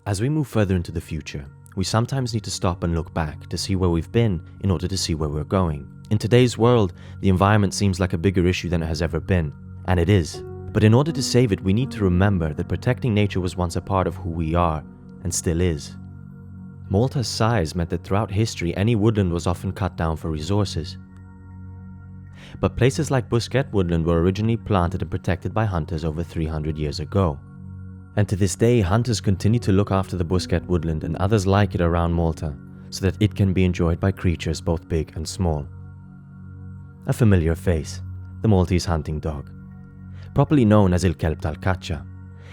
As we move further into the future, we sometimes need to stop and look back to see where we've been in order to see where we're going. In today's world, the environment seems like a bigger issue than it has ever been, and it is. But in order to save it, we need to remember that protecting nature was once a part of who we are, and still is. Malta's size meant that throughout history, any woodland was often cut down for resources. But places like Busquet woodland were originally planted and protected by hunters over 300 years ago. And to this day, hunters continue to look after the Busquet woodland and others like it around Malta, so that it can be enjoyed by creatures both big and small. A familiar face, the Maltese hunting dog. Properly known as Kelb tal-Kaċċa.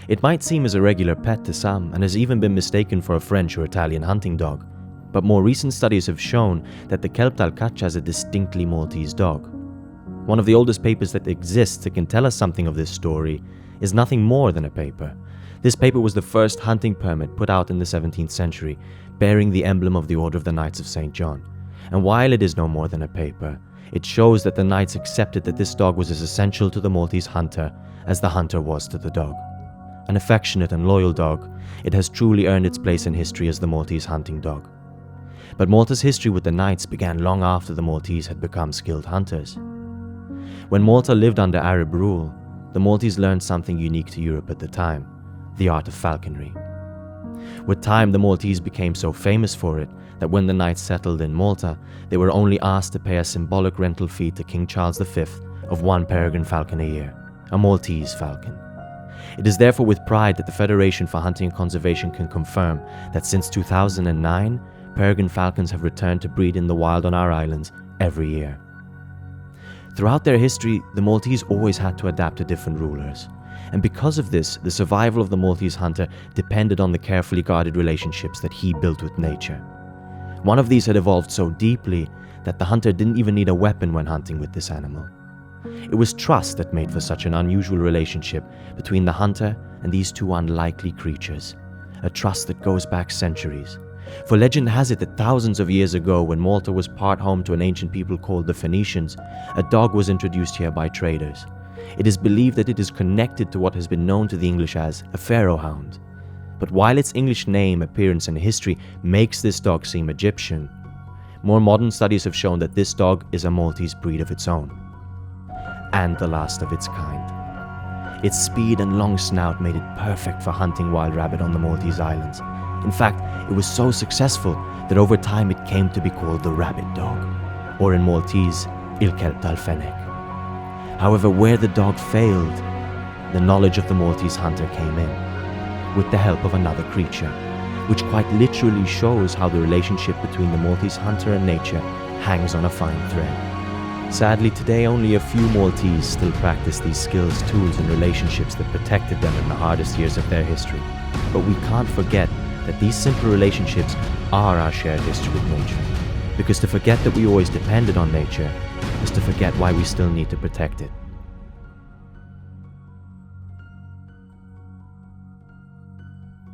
It might seem as a regular pet to some and has even been mistaken for a French or Italian hunting dog, but more recent studies have shown that the Kelb tal-Kaċċa is a distinctly Maltese dog. One of the oldest papers that exists that can tell us something of this story is nothing more than a paper. This paper was the first hunting permit put out in the 17th century, bearing the emblem of the Order of the Knights of St. John. And while it is no more than a paper, it shows that the knights accepted that this dog was as essential to the Maltese hunter as the hunter was to the dog. An affectionate and loyal dog, it has truly earned its place in history as the Maltese hunting dog. But Malta's history with the knights began long after the Maltese had become skilled hunters. When Malta lived under Arab rule, the Maltese learned something unique to Europe at the time: the art of falconry. With time, the Maltese became so famous for it that when the knights settled in Malta, they were only asked to pay a symbolic rental fee to King Charles V of one peregrine falcon a year, a Maltese falcon. It is therefore with pride that the Federation for Hunting and Conservation can confirm that since 2009, peregrine falcons have returned to breed in the wild on our islands every year. Throughout their history, the Maltese always had to adapt to different rulers. And because of this, the survival of the Maltese hunter depended on the carefully guarded relationships that he built with nature. One of these had evolved so deeply that the hunter didn't even need a weapon when hunting with this animal. It was trust that made for such an unusual relationship between the hunter and these two unlikely creatures, a trust that goes back centuries. For legend has it that thousands of years ago, when Malta was part home to an ancient people called the Phoenicians, a dog was introduced here by traders. It is believed that it is connected to what has been known to the English as a Pharaoh Hound. But while its English name, appearance and history makes this dog seem Egyptian, more modern studies have shown that this dog is a Maltese breed of its own, and the last of its kind. Its speed and long snout made it perfect for hunting wild rabbit on the Maltese Islands. In fact, it was so successful that over time it came to be called the rabbit dog, or in Maltese, Kelb tal-Fenek. However, where the dog failed, the knowledge of the Maltese hunter came in, with the help of another creature, which quite literally shows how the relationship between the Maltese hunter and nature hangs on a fine thread. Sadly, today only a few Maltese still practice these skills, tools and relationships that protected them in the hardest years of their history. But we can't forget that these simple relationships are our shared history with nature. Because to forget that we always depended on nature is to forget why we still need to protect it.